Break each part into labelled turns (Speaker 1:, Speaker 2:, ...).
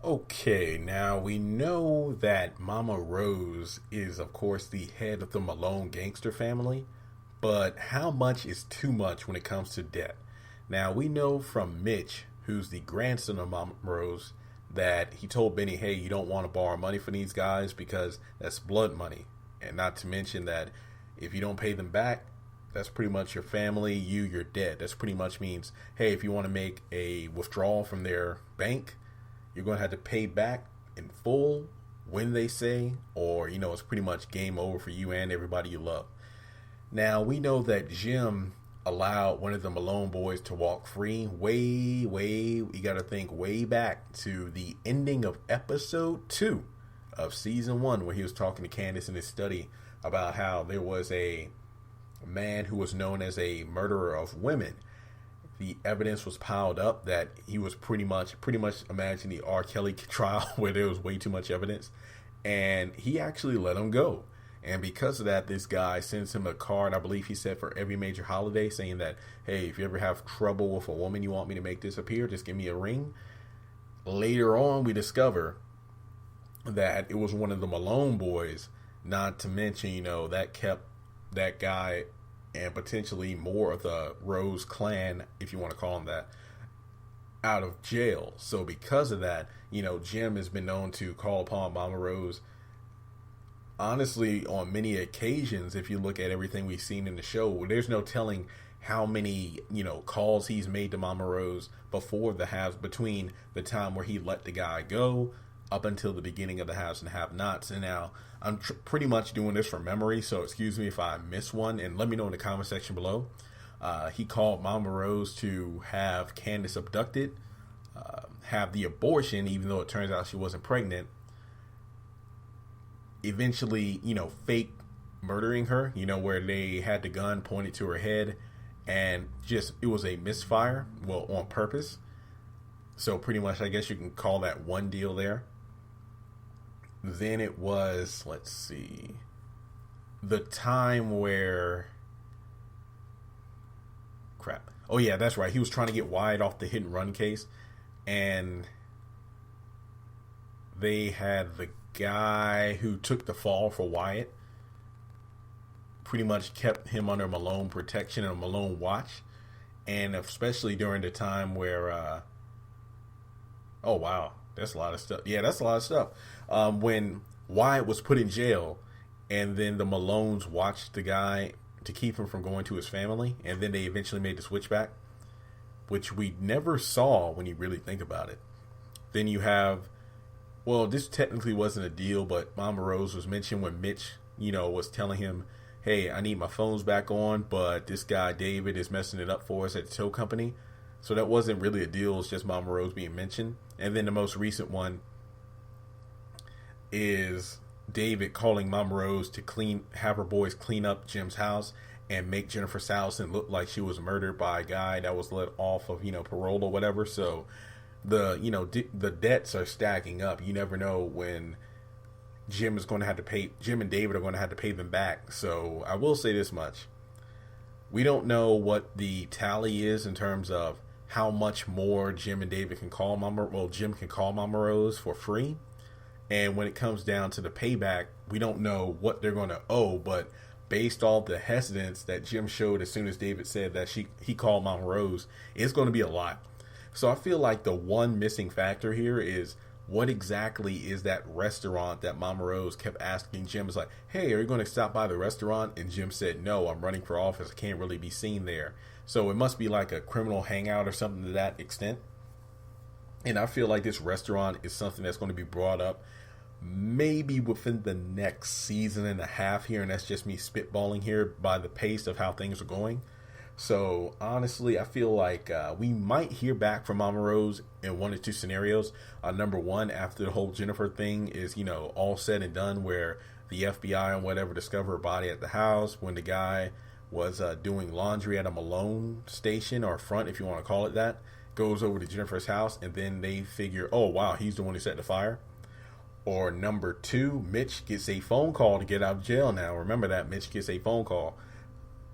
Speaker 1: Okay, now we know that Mama Rose is, of course, the head of the Malone gangster family, but how much is too much when it comes to debt? Now, we know from Mitch, who's the grandson of Mama Rose, that he told Benny, hey, you don't want to borrow money from these guys because that's blood money. And not to mention that if you don't pay them back, that's pretty much your family, you're dead. That's pretty much means, hey, if you want to make a withdrawal from their bank, you're going to have to pay back in full when they say, or, it's pretty much game over for you and everybody you love. Now, we know that Jim allowed one of the Malone boys to walk free you got to think way back to the ending of episode 2 of season 1, where he was talking to Candace in his study about how there was a man who was known as a murderer of women. The evidence was piled up that he was pretty much imagine the R. Kelly trial where there was way too much evidence, and he actually let him go. And because of that, this guy sends him a card, I believe he said, for every major holiday, saying that, hey, if you ever have trouble with a woman you want me to make disappear, just give me a ring. Later on, we discover that it was one of the Malone boys, not to mention, that kept that guy and potentially more of the Rose clan, if you want to call them that, out of jail. So because of that, Jim has been known to call upon Mama Rose, honestly, on many occasions. If you look at everything we've seen in the show, there's no telling how many, calls he's made to Mama Rose before the halves, between the time where he let the guy go up until the beginning of the haves and have nots. And now I'm pretty much doing this from memory, so excuse me if I miss one, and let me know in the comment section below. He called Mama Rose to have Candace abducted, have the abortion, even though it turns out she wasn't pregnant, eventually, fake murdering her, where they had the gun pointed to her head, and just, it was a misfire, well, on purpose. So pretty much, I guess you can call that one deal there. Then it was, let's see, the time where, crap. Oh yeah, that's right. He was trying to get Wyatt off the hit and run case, and they had the guy who took the fall for Wyatt pretty much kept him under Malone protection and Malone watch, and especially during the time where, oh wow, that's a lot of stuff. Yeah, that's a lot of stuff. When Wyatt was put in jail, and then the Malones watched the guy to keep him from going to his family, and then they eventually made the switchback, which we never saw when you really think about it. Then you have, well, this technically wasn't a deal, but Mama Rose was mentioned when Mitch, was telling him, hey, I need my phones back on, but this guy David is messing it up for us at the tow company. So that wasn't really a deal, it's just Mama Rose being mentioned. And then the most recent one is David calling Mama Rose to have her boys clean up Jim's house and make Jennifer Salson look like she was murdered by a guy that was let off of, parole or whatever. So the debts are stacking up. You never know when Jim and David are going to have to pay them back. So I will say this much. We don't know what the tally is in terms of how much more Jim and David can call Jim can call Mama Rose for free. And when it comes down to the payback, we don't know what they're going to owe, but based off the hesitance that Jim showed as soon as David said that he called Mama Rose, it's going to be a lot. So I feel like the one missing factor here is, what exactly is that restaurant that Mama Rose kept asking Jim? Is like, hey, are you going to stop by the restaurant? And Jim said, no, I'm running for office. I can't really be seen there. So it must be like a criminal hangout or something to that extent. And I feel like this restaurant is something that's going to be brought up maybe within the next season and a half here. And that's just me spitballing here by the pace of how things are going. So honestly, I feel like we might hear back from Mama Rose in one or two scenarios. Number one, after the whole Jennifer thing is, all said and done, where the FBI and whatever discover her body at the house when the guy was doing laundry at a Malone station or front, if you want to call it that, goes over to Jennifer's house, and then they figure, oh wow, he's the one who set the fire. Or number two, Mitch gets a phone call to get out of jail now. Remember that, Mitch gets a phone call.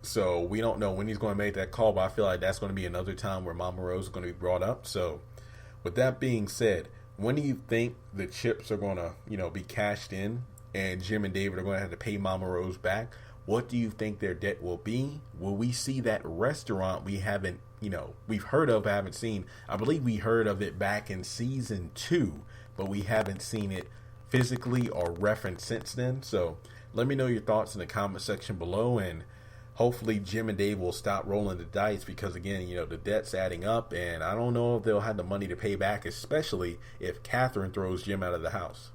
Speaker 1: So we don't know when he's going to make that call, but I feel like that's going to be another time where Mama Rose is going to be brought up. So with that being said, When do you think the chips are going to, be cashed in and Jim and David are going to have to pay Mama Rose back? What do you think their debt will be? Will we see that restaurant we haven't, we've heard of, haven't seen? I believe we heard of it back in season 2, but we haven't seen it physically or referenced since then. So let me know your thoughts in the comment section below, and hopefully Jim and Dave will stop rolling the dice, because again, the debt's adding up, and I don't know if they'll have the money to pay back, especially if Catherine throws Jim out of the house.